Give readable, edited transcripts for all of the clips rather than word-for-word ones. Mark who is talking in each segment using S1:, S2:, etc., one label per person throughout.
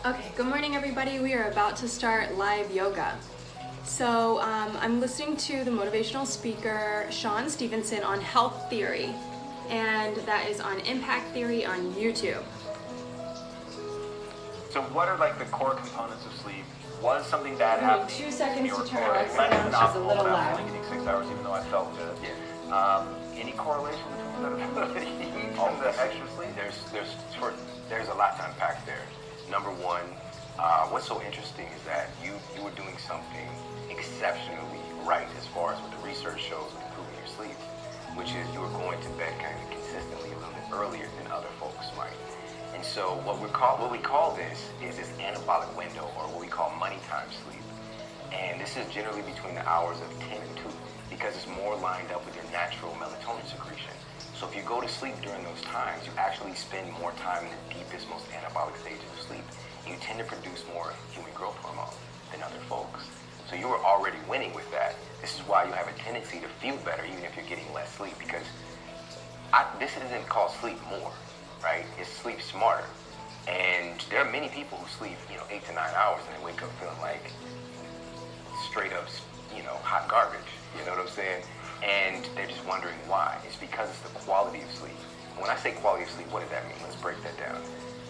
S1: Okay, good morning everybody. We are about to start live yoga. So I'm listening to the motivational speaker Sean Stevenson on health theory, and that is on Impact Theory on YouTube.
S2: So what are like the core components of sleep? Was something bad
S1: Give me
S2: happening?
S1: 2 seconds to turn
S2: Or
S1: Alexa
S2: might
S1: down.
S2: have not
S1: She's a little
S2: but I'm
S1: loud.
S2: only getting 6 hours even though I felt good. Any correlation between the heat and the extra sleep?
S3: There's a lot to unpack there. Number one, what's so interesting is that you were doing something exceptionally right as far as what the research shows with improving your sleep, which is you were going to bed kind of consistently a little bit earlier than other folks might. And so what we call this is this anabolic window, or what we call money time sleep. And this is generally between the hours of 10 and 2 because it's more lined up with your natural melatonin secretion. So if you go to sleep during those times, you actually spend more time in the deepest, most anabolic stages of sleep. And you tend to produce more human growth hormone than other folks. So you were already winning with that. This is why you have a tendency to feel better even if you're getting less sleep, because this isn't called sleep more, right? It's sleep smarter. And there are many people who sleep, 8 to 9 hours and they wake up feeling like straight up, hot garbage. You know what I'm saying? And they're just wondering why. It's because it's the quality of sleep. And when I say quality of sleep, what does that mean? Let's break that down.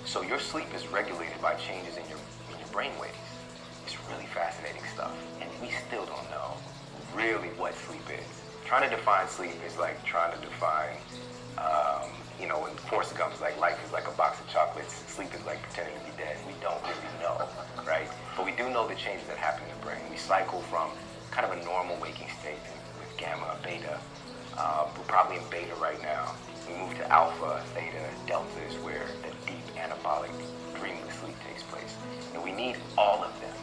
S3: So your sleep is regulated by changes in your brain waves. It's really fascinating stuff. And we still don't know really what sleep is. Trying to define sleep is like trying to define, when Forrest Gump's like life is like a box of chocolates, sleep is like pretending to be dead. We don't really know, right? But we do know the changes that happen in the brain. We cycle from kind of a normal waking state with gamma, beta. We're probably in beta right now. We move to alpha, theta, delta is where the deep anabolic dreamless sleep takes place. And we need all of them.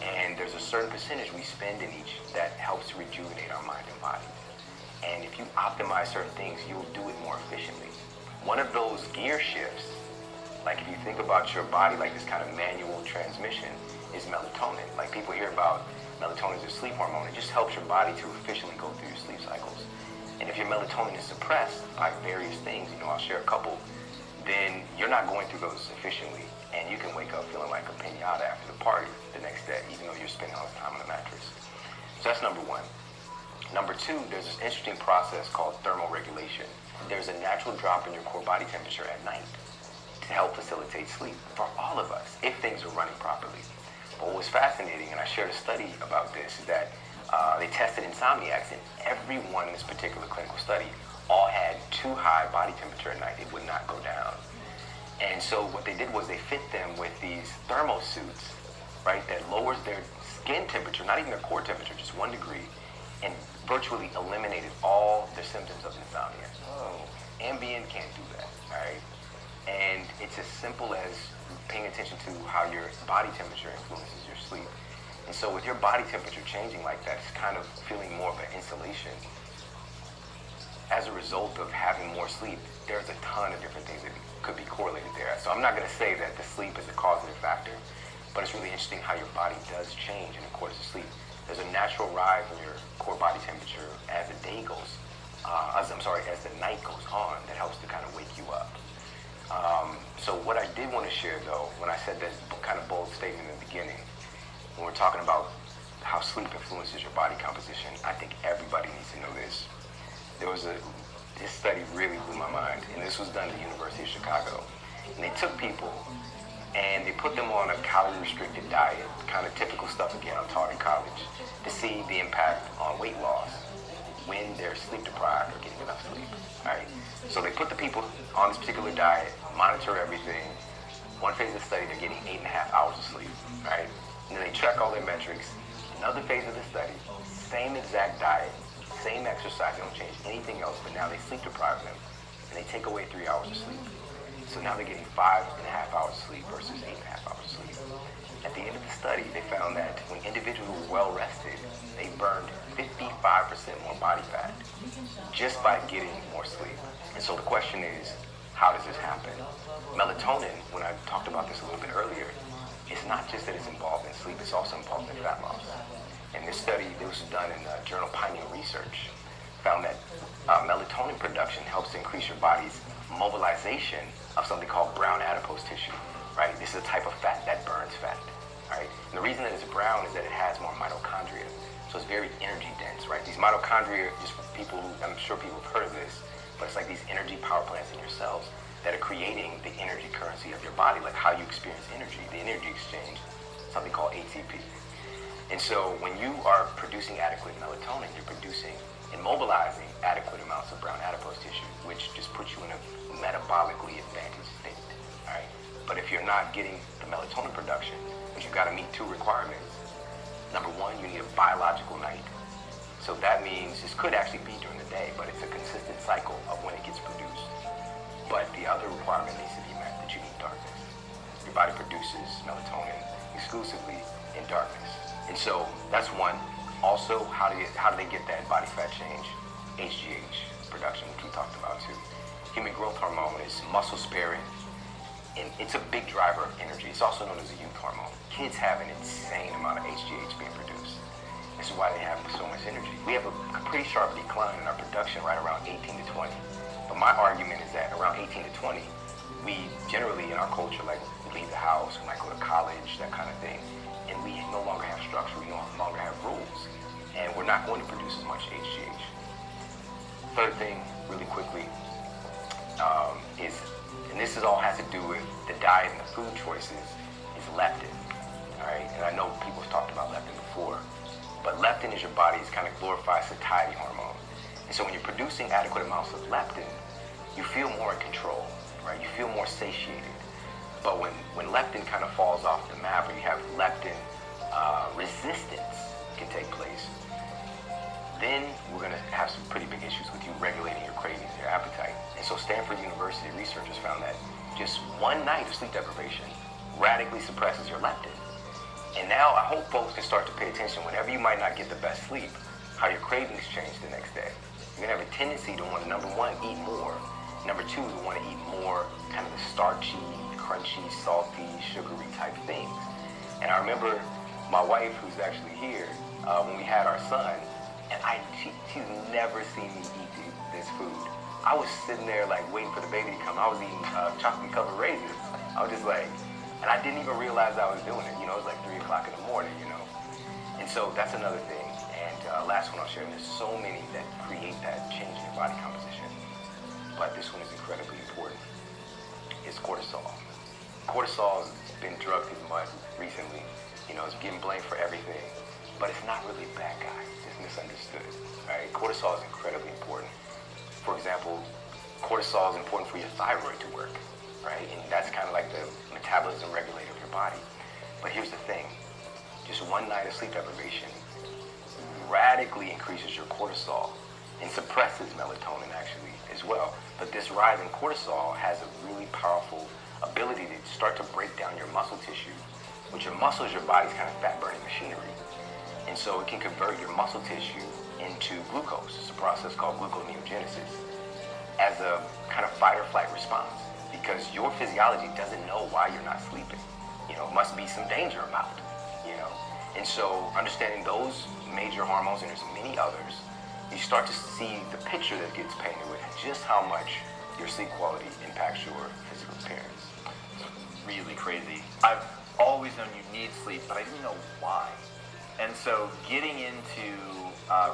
S3: And there's a certain percentage we spend in each that helps rejuvenate our mind and body. And if you optimize certain things, you'll do it more efficiently. One of those gear shifts, like if you think about your body like this kind of manual transmission, is melatonin. Like people hear about melatonin as a sleep hormone. It just helps your body to efficiently go through your sleep cycles. And if your melatonin is suppressed by various things, I'll share a couple, then you're not going through those efficiently. And you can wake up feeling like a pinata after the party the next day, even though you're spending all this time on the mattress. So that's number one. Number two, there's this interesting process called thermoregulation. There's a natural drop in your core body temperature at night to help facilitate sleep for all of us, if things are running properly. But what was fascinating, and I shared a study about this, is that they tested insomniacs, and everyone in this particular clinical study all had too high body temperature at night. It would not go down. And so what they did was they fit them with these thermal suits, right, that lowers their skin temperature, not even their core temperature, just 1 degree, and virtually eliminated all their symptoms of insomnia. Oh, Ambien can't do that, all right? And it's as simple as paying attention to how your body temperature influences your sleep. And so with your body temperature changing like that, it's kind of feeling more of an insulation. As a result of having more sleep, there's a ton of different things that could be correlated there. So I'm not going to say that the sleep is a causative factor, but it's really interesting how your body does change in accordance to sleep. There's a natural rise in your core body temperature as the day goes, as the night goes on, that helps to kind of wake you up. So what I did want to share though, when I said that kind of bold statement in the beginning, when we're talking about how sleep influences your body composition, I think everybody needs to know this. This study really blew my mind, and this was done at the University of Chicago. And they took people and they put them on a calorie-restricted diet, kind of typical stuff again I'm taught in college, to see the impact on weight loss when they're sleep deprived or getting enough sleep, right? So they put the people on this particular diet, monitor everything. One phase of the study, they're getting 8.5 hours of sleep, right? And then they track all their metrics. Another phase of the study, same exact diet, same exercise, they don't change anything else, but now they sleep deprive them, and they take away 3 hours of sleep. So now they're getting 5.5 hours of sleep versus 8.5 hours of sleep. At the end of the study, they found that when individuals were well rested, they burned 55% more body fat just by getting more sleep. And so the question is, how does this happen? Melatonin, when I talked about this a little bit earlier, it's not just that it's involved in sleep, it's also involved in fat loss. And this study, this was done in the journal Pioneer Research, found that melatonin production helps to increase your body's mobilization of something called brown adipose tissue, right? right? This is a type of fat that burns fat, all right? And the reason that it's brown is that it has more mitochondria. So it's very energy dense, right? These mitochondria, just for people who, I'm sure people have heard of this, but it's like these energy power plants in your cells that are creating the energy currency of your body, like how you experience energy, the energy exchange, something called ATP. And so when you are producing adequate melatonin, you're producing and mobilizing adequate amounts of brown adipose tissue, which just puts you in a metabolically advantaged state, all right? But if you're not getting the melatonin production, which you've got to meet 2 requirements. Number 1, you need a biological night. So that means this could actually be during the day, but it's a consistent cycle of when it gets produced. But the other requirement needs to be met, that you need darkness. Your body produces melatonin exclusively in darkness. And so that's one. Also, how do they get that body fat change? HGH production, which we talked about too. Human growth hormone is muscle sparing, and it's a big driver of energy. It's also known as a youth hormone. Kids have an insane amount of HGH being produced. This is why they have so much energy. We have a pretty sharp decline in our production right around 18 to 20. But my argument is that around 18 to 20, we generally in our culture, like, we leave the house, we might go to college, that kind of thing, and we no longer have structure, we no longer have rules, and we're not going to produce as much HGH. Third thing, really quickly, is, and this is all has to do with the diet and the food choices, is leptin, all right? And I know people have talked about leptin before, but leptin is your body's kind of glorified satiety hormone. And so when you're producing adequate amounts of leptin, you feel more in control, right? You feel more satiated. But when leptin kind of falls off the map, or you have leptin resistance can take place, then we're going to have some pretty big issues with you regulating your cravings and your appetite. And so Stanford University researchers found that just 1 night of sleep deprivation radically suppresses your leptin. And now I hope folks can start to pay attention whenever you might not get the best sleep, how your cravings change the next day. You're going to have a tendency to want to, number 1, eat more. Number 2, to want to eat more kind of the starchy, crunchy, salty, sugary type things. And I remember my wife, who's actually here, when we had our son, and she's never seen me eat this food. I was sitting there like waiting for the baby to come. I was eating chocolate covered raisins. I was just like, and I didn't even realize I was doing it. You know, it was like 3 o'clock in the morning, you know. And so that's another thing. And last one I'll share, there's so many that create that change in your body composition. But this one is incredibly important. It's cortisol. Cortisol has been drugged through the mud recently. You know, it's getting blamed for everything. But it's not really a bad guy. It's misunderstood. Right? Cortisol is incredibly important. For example, cortisol is important for your thyroid to work, right? And that's kind of like the metabolism regulator of your body. But here's the thing. Just 1 night of sleep deprivation radically increases your cortisol and suppresses melatonin actually as well. But this rise in cortisol has a really powerful ability to start to break down your muscle tissue, which your muscle is your body's kind of fat-burning machinery. And so it can convert your muscle tissue into glucose. It's a process called gluconeogenesis as a kind of fight or flight response, because your physiology doesn't know why you're not sleeping. You know, it must be some danger about, you know. And so understanding those major hormones, and there's many others, you start to see the picture that gets painted with just how much your sleep quality impacts your physical appearance.
S4: Really crazy. I've always known you need sleep, but I didn't know why. And so getting into,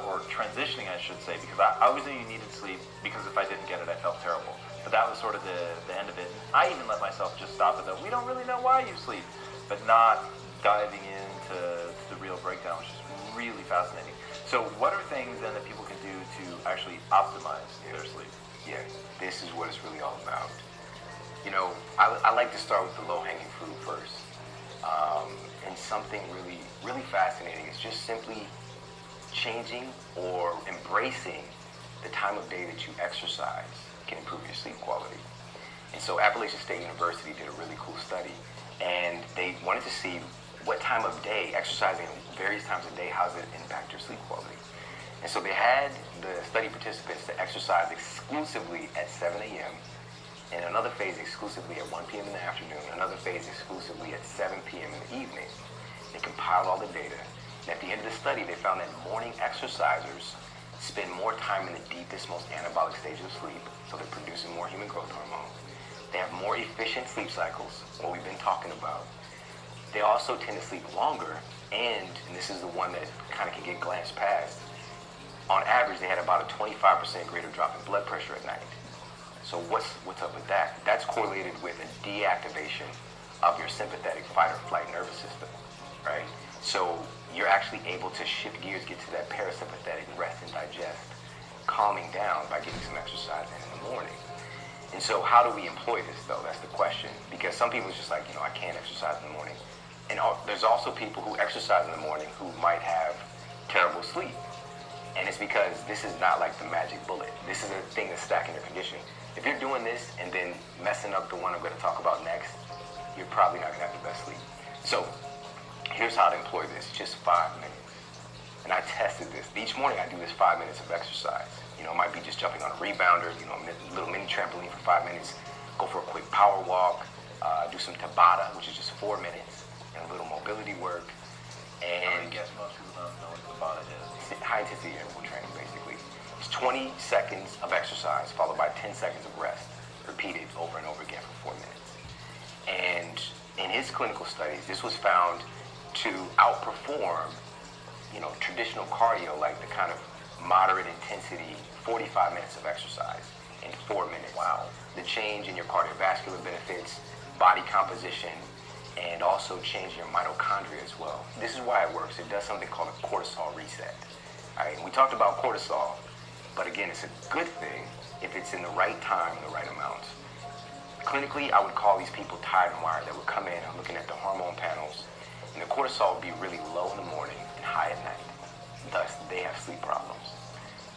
S4: or transitioning, I should say, because I always knew you needed sleep, because if I didn't get it, I felt terrible. But that was sort of the end of it. I even let myself just stop at the, we don't really know why you sleep, but not diving into the real breakdown, which is really fascinating. So what are things then that people can do to actually optimize their sleep?
S3: Yeah, this is what it's really all about. You know, I like to start with the low-hanging fruit first. And something really, really fascinating is just simply changing or embracing the time of day that you exercise can improve your sleep quality. And so Appalachian State University did a really cool study, and they wanted to see what time of day, exercising various times of day, how does it impact your sleep quality. And so they had the study participants to exercise exclusively at 7 a.m., and another phase exclusively at 1 p.m. in the afternoon, another phase exclusively at 7 p.m. in the evening. They compiled all the data, and at the end of the study, they found that morning exercisers spend more time in the deepest, most anabolic stage of sleep, so they're producing more human growth hormone. They have more efficient sleep cycles, what we've been talking about. They also tend to sleep longer, and this is the one that kind of can get glanced past, on average, they had about a 25% greater drop in blood pressure at night. So what's up with that? That's correlated with a deactivation of your sympathetic fight or flight nervous system, right? So you're actually able to shift gears, get to that parasympathetic rest and digest, calming down by getting some exercise in the morning. And so how do we employ this, though? That's the question. Because some people are just like, I can't exercise in the morning. And there's also people who exercise in the morning who might have terrible sleep. And it's because this is not like the magic bullet. This is a thing that's stacking your conditioning. If you're doing this and then messing up the one I'm going to talk about next, you're probably not going to have the best sleep. So here's how to employ this, just 5 minutes. And I tested this. Each morning I do this 5 minutes of exercise. It might be just jumping on a rebounder, a little mini trampoline for 5 minutes, go for a quick power walk, do some Tabata, which is just 4 minutes, and a little mobility work. And
S4: I guess most people don't know what Tabata is.
S3: High intensity interval training, basically. It's 20 seconds of exercise followed by 10 seconds of rest, repeated over and over again for 4 minutes. And in his clinical studies, this was found to outperform, traditional cardio, like the kind of moderate intensity 45 minutes of exercise in 4 minutes. Wow. The change in your cardiovascular benefits, body composition, and also changing your mitochondria as well. This is why it works. It does something called a cortisol reset. All right, we talked about cortisol, but again, it's a good thing if it's in the right time, the right amounts. Clinically, I would call these people tired and wired that would come in and looking at the hormone panels, and the cortisol would be really low in the morning and high at night. Thus, they have sleep problems.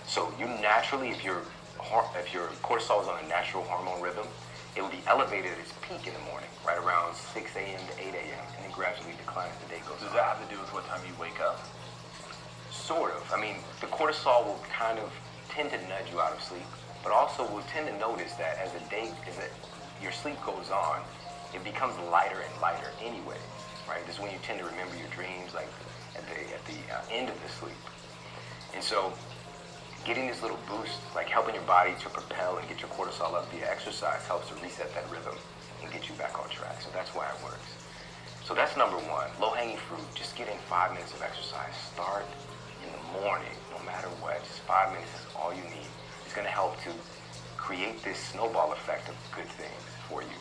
S3: So you naturally, if your cortisol is on a natural hormone rhythm, it will be elevated at its peak in the morning, right around 6 a.m. to 8 a.m., and then gradually decline as the day goes on.
S4: Does that have to do with what time you wake up?
S3: Sort of. The cortisol will kind of tend to nudge you out of sleep, but also will tend to notice that as your sleep goes on, it becomes lighter and lighter anyway, right? This is when you tend to remember your dreams, like at the end of the sleep. And so getting this little boost, like helping your body to propel and get your cortisol up via exercise, helps to reset that rhythm and get you back on track. So that's why it works. So that's number one. Low-hanging fruit, just get in 5 minutes of exercise. Start in the morning, no matter what. Just 5 minutes is all you need. It's going to help to create this snowball effect of good things for you.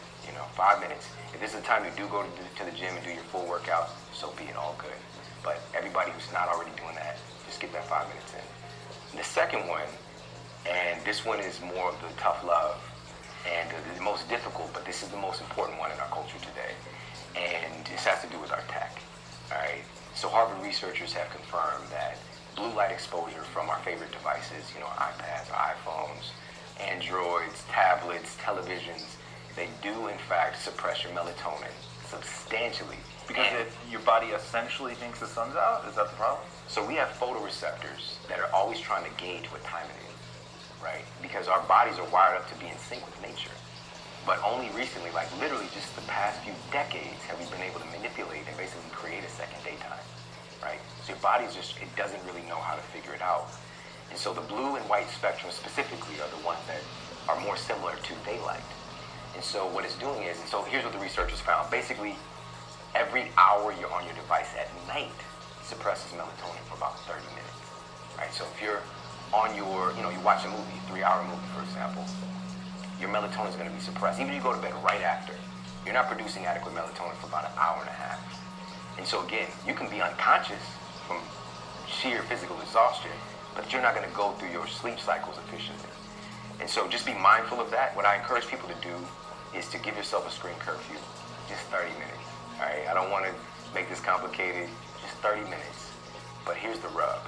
S3: 5 minutes. If this is the time you do go to the gym and do your full workout, so be it, all good. But everybody who's not already doing that, just get that 5 minutes in. The second one, and this one is more of the tough love and the most difficult, but this is the most important one in our culture today. And this has to do with our tech, all right? So Harvard researchers have confirmed that blue light exposure from our favorite devices, iPads, iPhones, Androids, tablets, televisions, they do in fact suppress your melatonin substantially.
S4: Because your body essentially thinks the sun's out? Is that the problem?
S3: So we have photoreceptors that are always trying to gauge what time it is, right? Because our bodies are wired up to be in sync with nature. But only recently, like literally just the past few decades, have we been able to manipulate and basically create a second daytime, right? So your body it doesn't really know how to figure it out. And so the blue and white spectrum specifically are the ones that are more similar to daylight. And so what it's doing is, and so here's what the researchers found. Basically, every hour you're on your device at night suppresses melatonin for about 30 minutes, right? So if you're on you watch a movie, a 3-hour movie, for example, your melatonin is going to be suppressed. Even if you go to bed right after, you're not producing adequate melatonin for about an hour and a half. And so again, you can be unconscious from sheer physical exhaustion, but you're not going to go through your sleep cycles efficiently. And so just be mindful of that. What I encourage people to do is to give yourself a screen curfew, just 30 minutes. All right, I don't want to make this complicated, just 30 minutes. But here's the rub.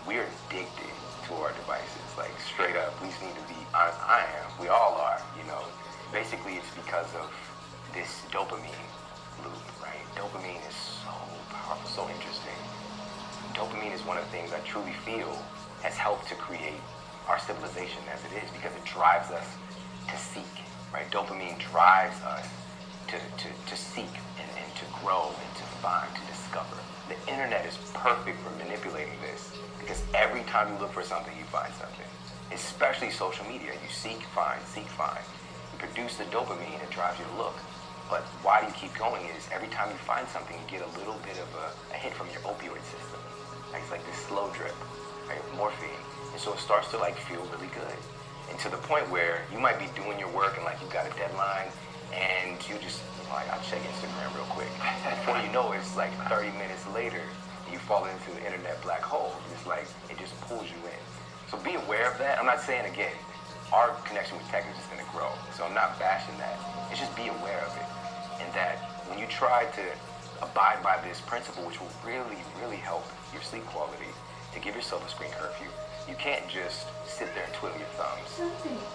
S3: We are addicted to our devices, like straight up. We just need to be, I am, we all are, Basically, it's because of this dopamine loop, right? Dopamine is so powerful, so interesting. Dopamine is one of the things I truly feel has helped to create our civilization as it is, because it drives us to seek, right? Dopamine drives us to seek and to grow and to find, to discover. The internet is perfect for manipulating this, because every time you look for something, you find something. Especially social media. You seek, find, seek, find. You produce the dopamine that drives you to look. But why do you keep going is every time you find something, you get a little bit of a hit from your opioid system. Like, it's like this slow drip, right? Morphine. And so it starts to like feel really good. And to the point where you might be doing your work and like you got a deadline and you just, like, I'll check Instagram real quick. Before you know it, it's like 30 minutes later, you fall into the internet black hole. It's like, it just pulls you in. So be aware of that. I'm not saying, again, our connection with tech is just gonna grow. So I'm not bashing that. It's just be aware of it. And that when you try to abide by this principle, which will really, really help your sleep quality, to give yourself a screen curfew, you can't just sit there and twiddle your thumbs,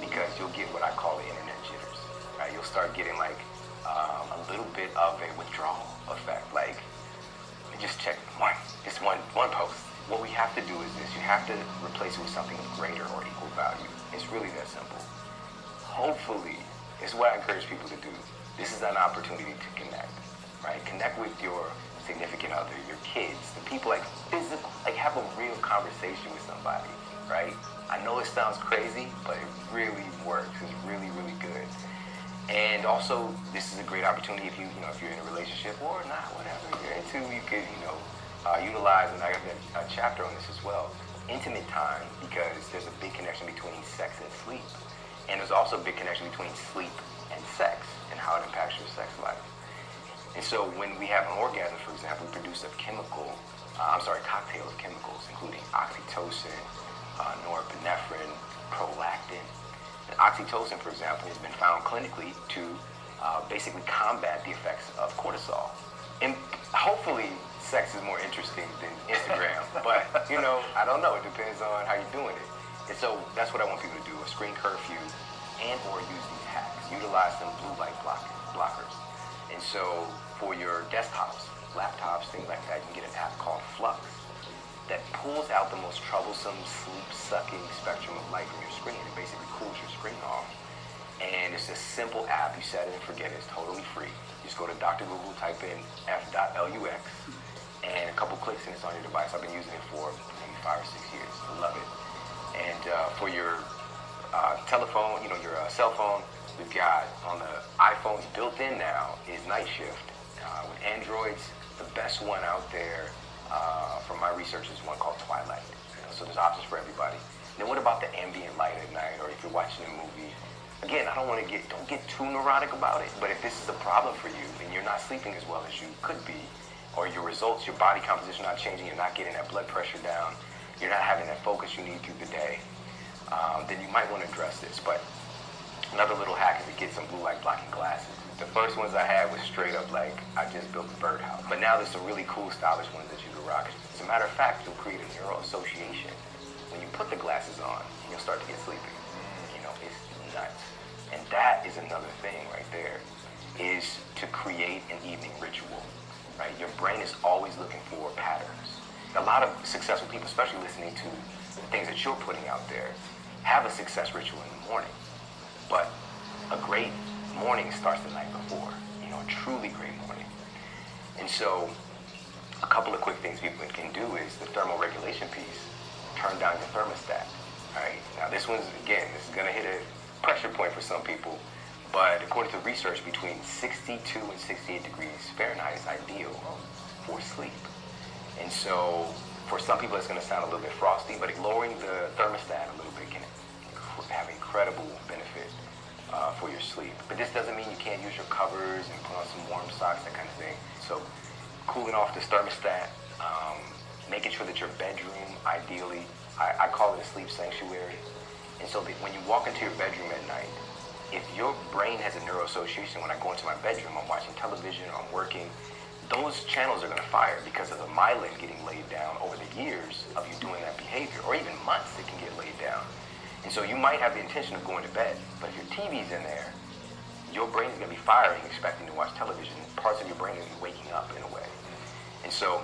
S3: because you'll get what I call the internet jitters, right? You'll start getting like a little bit of a withdrawal effect, like just check one post. What we have to do is this: you have to replace it with something of greater or equal value. It's really that simple. Hopefully, it's what I encourage people to do. This is an opportunity to connect, right? Connect with your significant other, your kids, the people, like physical, like have a real conversation with somebody, right? I know it sounds crazy, but it really works. It's really, really good. And also, this is a great opportunity if if you're in a relationship or not, whatever you're into, you could, utilize, and I have a chapter on this as well, intimate time, because there's a big connection between sex and sleep. And there's also a big connection between sleep and sex and how it impacts your sex life. And so when we have an orgasm, for example, we produce a cocktail of chemicals, including oxytocin, norepinephrine, prolactin. And oxytocin, for example, has been found clinically to basically combat the effects of cortisol. And hopefully, sex is more interesting than Instagram, but I don't know. It depends on how you're doing it. And so that's what I want people to do: a screen curfew, and or use these hacks. Utilize some blue light blockers. And so for your desktops, laptops, things like that, you can get an app called Flux that pulls out the most troublesome sleep-sucking spectrum of light from your screen. It basically cools your screen off. And it's a simple app. You set it and forget it. It's totally free. You just go to Dr. Google, type in f.lux, and a couple clicks and it's on your device. I've been using it for maybe 5 or 6 years. I love it. And for your telephone, your cell phone, we've got on the iPhones built in now is Night Shift. With Androids, the best one out there from my research is one called Twilight. So there's options for everybody. Then what about the ambient light at night, or if you're watching a movie? Again, don't get too neurotic about it, but if this is a problem for you and you're not sleeping as well as you could be, or your results, your body composition not changing, you're not getting that blood pressure down, you're not having that focus you need through the day, then you might want to address this. But another little hack is to get some blue light blocking glasses. The first ones I had was straight up like, I just built a birdhouse. But now there's some really cool stylish ones that you can rock. As a matter of fact, you'll create a neural association. When you put the glasses on, you'll start to get sleepy. It's nuts. And that is another thing right there, is to create an evening ritual, right? Your brain is always looking for patterns. A lot of successful people, especially listening to the things that you're putting out there, have a success ritual in the morning. But a great morning starts the night before, a truly great morning. And so a couple of quick things people can do is the thermoregulation piece. Turn down your thermostat, right? Now this is gonna hit a pressure point for some people, but according to research, between 62 and 68 degrees Fahrenheit is ideal for sleep. And so for some people it's gonna sound a little bit frosty, but lowering the thermostat a little bit can have incredible benefit for your sleep. But this doesn't mean you can't use your covers and put on some warm socks, that kind of thing. So cooling off this thermostat, making sure that your bedroom, ideally, I call it a sleep sanctuary. And so that when you walk into your bedroom at night, if your brain has a neuroassociation, when I go into my bedroom, I'm watching television, or I'm working, those channels are going to fire because of the myelin getting laid down over the years of you doing that behavior, or even months it can get laid down. And so you might have the intention of going to bed, but if your TV's in there, your brain is going to be firing, expecting to watch television. Parts of your brain are going to be waking up in a way. And so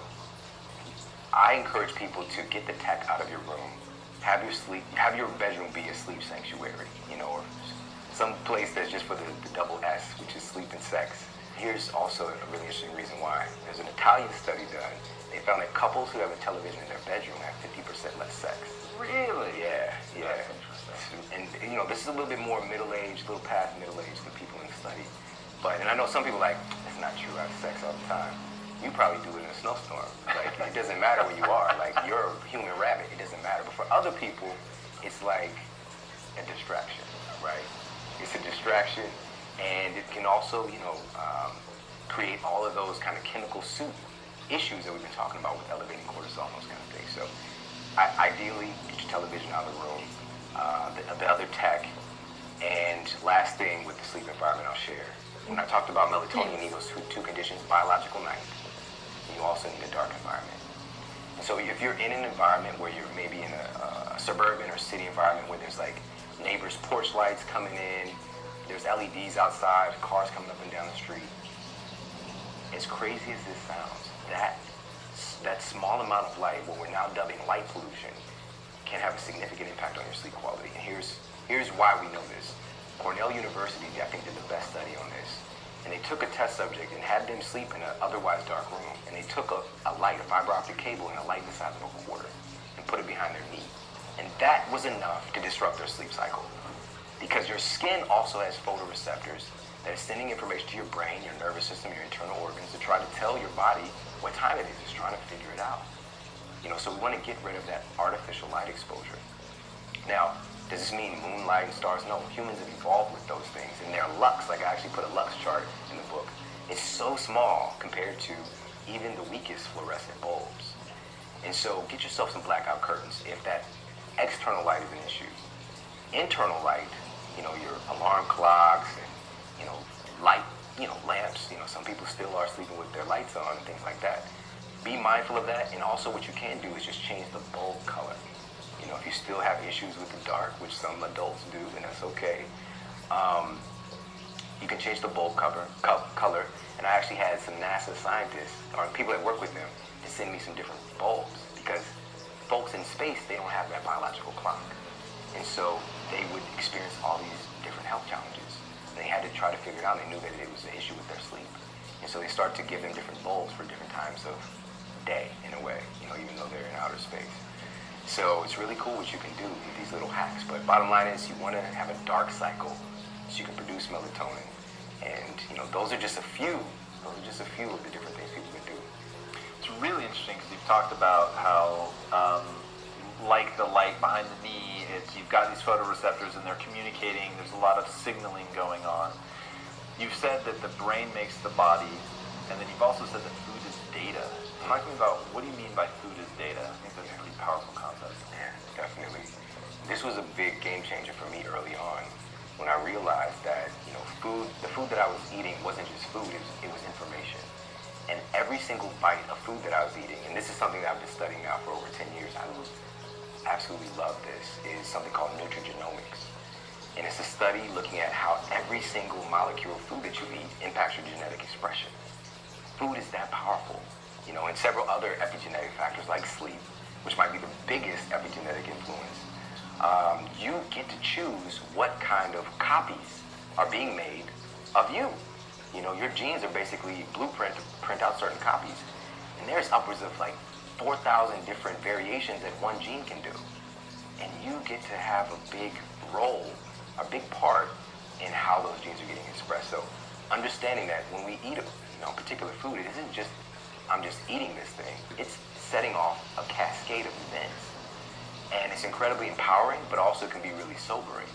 S3: I encourage people to get the tech out of your room, have your bedroom be a sleep sanctuary, or some place that's just for the double S, which is sleep and sex. Here's also a really interesting reason why. There's an Italian study done. They found that couples who have a television in their bedroom have 50% less sex.
S4: Really?
S3: Yeah.
S4: That's interesting.
S3: It's And this is a little bit more middle-aged, a little past middle-aged than people in the study. And I know some people are like, it's not true, I have sex all the time. You probably do it in a snowstorm. Like, it doesn't matter where you are. Like, you're a human rabbit, it doesn't matter. But for other people, it's like a distraction, right? It's a distraction, and it can also, create all of those kind of chemical soup issues that we've been talking about with elevating cortisol and those kind of things. So, ideally, get your television out of the room, the other tech, and last thing with the sleep environment I'll share. When I talked about melatonin, you need those two conditions, biological night, and you also need a dark environment. And so if you're in an environment where you're maybe in a suburban or city environment where there's like neighbors' porch lights coming in, there's LEDs outside, cars coming up and down the street, as crazy as this sounds, that small amount of light, what we're now dubbing light pollution, can have a significant impact on your sleep quality. And here's why we know this. Cornell University, I think, did the best study on this. And they took a test subject and had them sleep in an otherwise dark room. And they took a light, a fiber optic cable, and a light the size of a quarter and put it behind their knee. And that was enough to disrupt their sleep cycle. Because your skin also has photoreceptors that is sending information to your brain, your nervous system, your internal organs to try to tell your body what time it is. It's trying to figure it out. So we want to get rid of that artificial light exposure. Now, does this mean moonlight and stars? No, humans have evolved with those things. And their lux, like I actually put a lux chart in the book, is so small compared to even the weakest fluorescent bulbs. And so get yourself some blackout curtains if that external light is an issue. Internal light, your alarm clocks and, light, lamps. Some people still are sleeping with their lights on and things like that. Be mindful of that. And also what you can do is just change the bulb color. If you still have issues with the dark, which some adults do, then that's okay. You can change the bulb color. And I actually had some NASA scientists, or people that work with them, to send me some different bulbs. Because folks in space, they don't have that biological clock. And so they would experience all these different health challenges. They had to try to figure it out. They knew that it was an issue with their sleep. And so they started to give them different bulbs for different times of day, in a way, even though they're in outer space. So it's really cool what you can do with these little hacks. But bottom line is you want to have a dark cycle so you can produce melatonin. And, those are just a few of the different things people can do.
S4: It's really interesting because you've talked about how, like the light behind the knee, you've got these photoreceptors and they're communicating. There's a lot of signaling going on. You've said that the brain makes the body, and then you've also said that food is data. Talk to me about what do you mean by food is data? I think that's a pretty powerful concept.
S3: Yeah, definitely. This was a big game changer for me early on when I realized that, the food that I was eating wasn't just food, it was information. And every single bite of food that I was eating, and this is something that I've been studying now for over 10 years, I absolutely love this, is something called nutrigenomics. And it's a study looking at how every single molecule of food that you eat impacts your genetic expression. Food is that powerful, and several other epigenetic factors like sleep, which might be the biggest epigenetic influence. You get to choose what kind of copies are being made of you. Your genes are basically blueprint to print out certain copies. And there's upwards of like 4,000 different variations that one gene can do. And you get to have a big role, a big part in how those genes are getting expressed. So understanding that when we eat a particular food, it isn't just, I'm just eating this thing. It's setting off a cascade of events. And it's incredibly empowering, but also can be really sobering.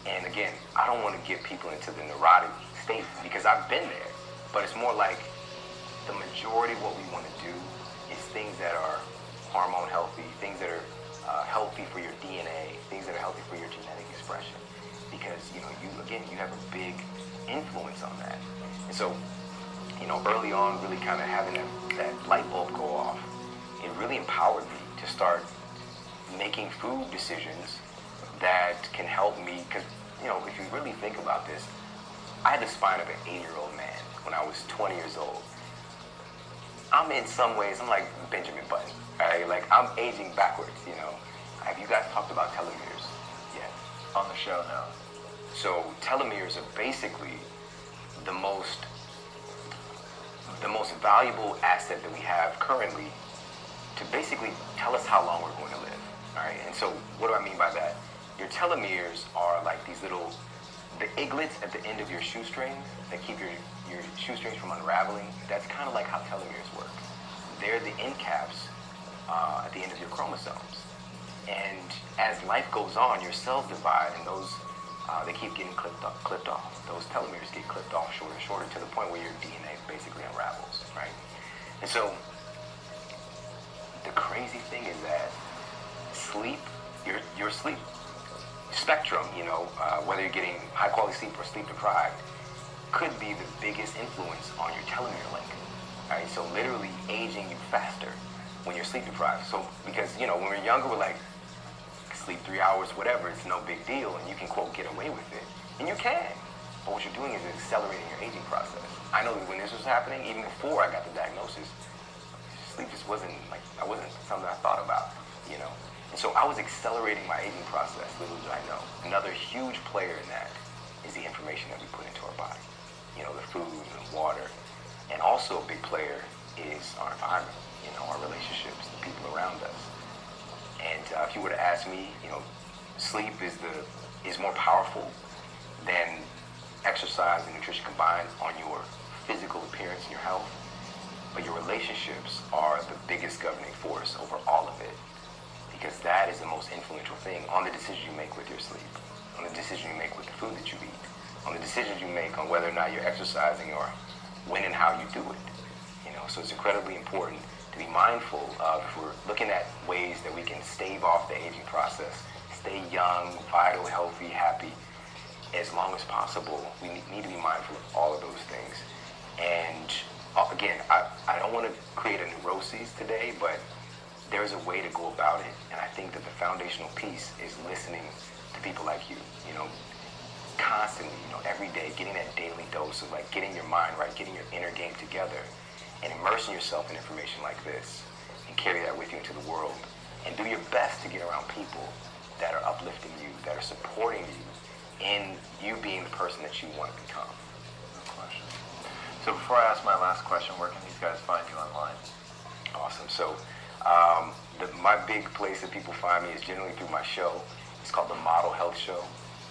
S3: And again, I don't want to get people into the neurotic state because I've been there. But it's more like the majority of what we want to do is things that are hormone healthy, things that are healthy for your DNA, things that are healthy for your genetic expression. Because, you have a big influence on that. And so, early on, really kind of having that light bulb go off, it really empowered me to start making food decisions that can help me. Because, if you really think about this, I had the spine of an 80-year-old man when I was 20 years old. I'm in some ways, I'm like Benjamin Button, right? Like, I'm aging backwards, Have you guys talked about telomeres yet?
S4: On the show now.
S3: So telomeres are basically the most valuable asset that we have currently to basically tell us how long we're going to live, all right? And so what do I mean by that? your telomeres are like these little, the iglets at the end of your shoestrings that keep your shoestrings from unraveling. That's kind of like how telomeres work. They're the end caps at the end of your chromosomes. And as life goes on, your cells divide, and those they keep getting clipped off. Those telomeres get clipped off shorter and shorter to the point where your DNA basically unravels, right? And so the crazy thing is that sleep, your sleep spectrum, whether you're getting high quality sleep or sleep deprived, could be the biggest influence on your telomere length. Right? So literally aging you faster when you're sleep deprived. So because when we're younger, we're like, sleep 3 hours, whatever, it's no big deal, and you can quote get away with it, and you can. But what you're doing is accelerating your aging process. I know that when this was happening, even before I got the diagnosis, sleep just wasn't something I thought about, And so I was accelerating my aging process, little did I know. Another huge player in that is the information that we put into our body. The food and water. And also a big player is our environment, our relationships, the people around us. And if you were to ask me, sleep is more powerful than exercise and nutrition combined on your physical appearance and your health. But your relationships are the biggest governing force over all of it, because that is the most influential thing on the decisions you make with your sleep, on the decision you make with the food that you eat, on the decisions you make on whether or not you're exercising or when and how you do it. So it's incredibly important to be mindful of, if we're looking at ways that we can stave off the aging process, stay young, vital, healthy, happy, as long as possible. We need to be mindful of all of those things. And again, I don't want to create a neuroses today, but there's a way to go about it. And I think that the foundational piece is listening to people like you, constantly, every day, getting that daily dose of like getting your mind right, getting your inner game together, and immersing yourself in information like this, and carry that with you into the world, and do your best to get around people that are uplifting you, that are supporting you in you being the person that you want to become.
S4: No question. So before I ask my last question, where can these guys find you online?
S3: Awesome. So my big place that people find me is generally through my show. It's called the Model Health Show,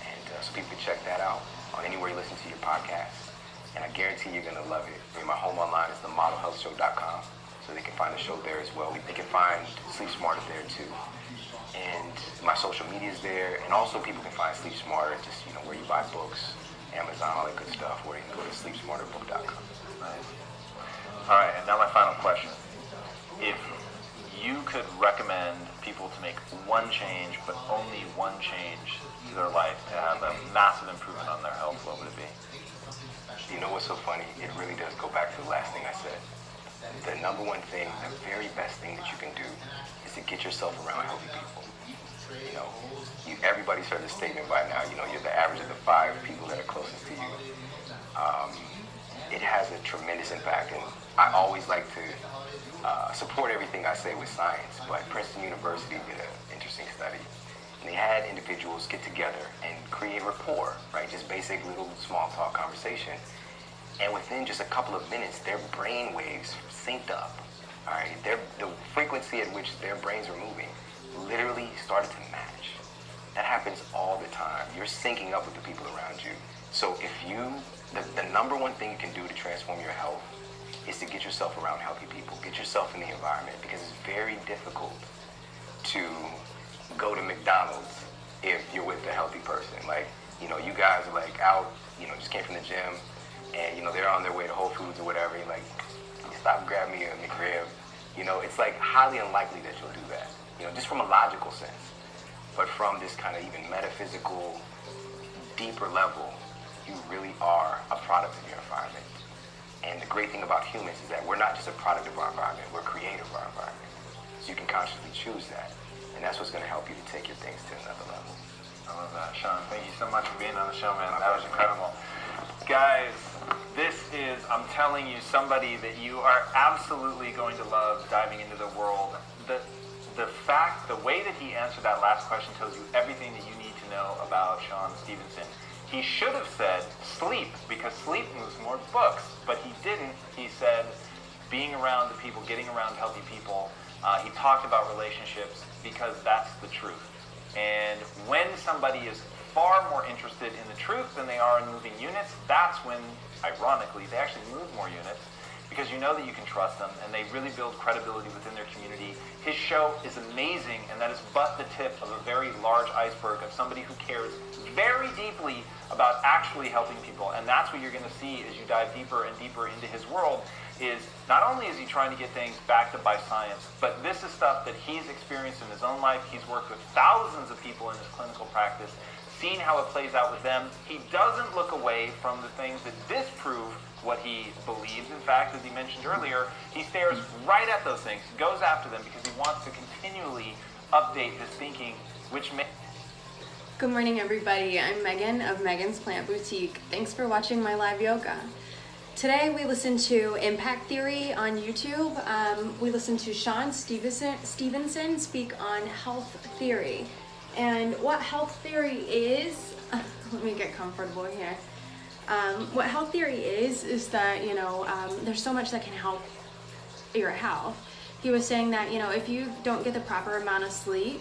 S3: and so people can check that out on anywhere you listen to your podcast. And I guarantee you're going to love it. My home online is themodelhealthshow.com, so they can find the show there as well. They can find Sleep Smarter there too. And my social media is there, and also people can find Sleep Smarter just, where you buy books, Amazon, all that good stuff, or you can go to sleepsmarterbook.com.
S4: Nice. All right, and now my final question. If you could recommend people to make one change, but only one change to their life to have a massive improvement on their health, what would it be?
S3: You know what's so funny? It really does go back to the last thing I said. The number one thing, the very best thing that you can do is to get yourself around healthy people. Everybody's heard this statement by now. You're the average of the 5 people that are closest to you. It has a tremendous impact, and I always like to support everything I say with science. But Princeton University did an interesting study, and they had individuals get together and create rapport, right? Just basic little small talk conversation. And within just a couple of minutes, their brain waves synced up. All right, the frequency at which their brains were moving literally started to match. That happens all the time. You're syncing up with the people around you. So if the number one thing you can do to transform your health is to get yourself around healthy people. Get yourself in the environment, because it's very difficult to go to McDonald's if you're with a healthy person. Like, you guys are like out, just came from the gym, and they're on their way to Whole Foods or whatever. You're like, stop, grab me a McRib. It's like highly unlikely that you'll do that. Just from a logical sense, but from this kind of even metaphysical, deeper level, you really are a product of your environment. And the great thing about humans is that we're not just a product of our environment, we're creative of our environment. So you can consciously choose that. And that's what's going to help you to take your things to another level.
S4: I love that. Sean, thank you so much for being on the show, man. That was incredible. Guys, this is, I'm telling you, somebody that you are absolutely going to love diving into the world. The way that he answered that last question tells you everything that you need to know about Sean Stevenson. He should have said sleep, because sleep moves more books, but he didn't. He said being around the people, getting around healthy people. He talked about relationships, because that's the truth. And when somebody is far more interested in the truth than they are in moving units, that's when, ironically, they actually move more units, because you know that you can trust them and they really build credibility within their community. His show is amazing, and that is but the tip of a very large iceberg of somebody who cares very deeply about actually helping people. And that's what you're going to see as you dive deeper and deeper into his world, is not only is he trying to get things backed up by science, but this is stuff that he's experienced in his own life. He's worked with thousands of people in his clinical practice, seen how it plays out with them. He doesn't look away from the things that disprove what he believes. In fact, as he mentioned earlier, he stares right at those things, goes after them, because he wants to continually update his thinking, which makes...
S1: Good morning, everybody. I'm Megan of Megan's Plant Boutique. Thanks for watching my live yoga. Today we listened to Impact Theory on YouTube. We listened to Sean Stevenson speak on health theory. And what health theory is, let me get comfortable here. What health theory is that, there's so much that can help your health. He was saying that, if you don't get the proper amount of sleep,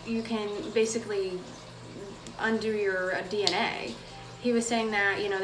S1: you can basically undo your DNA. He was saying that, the end of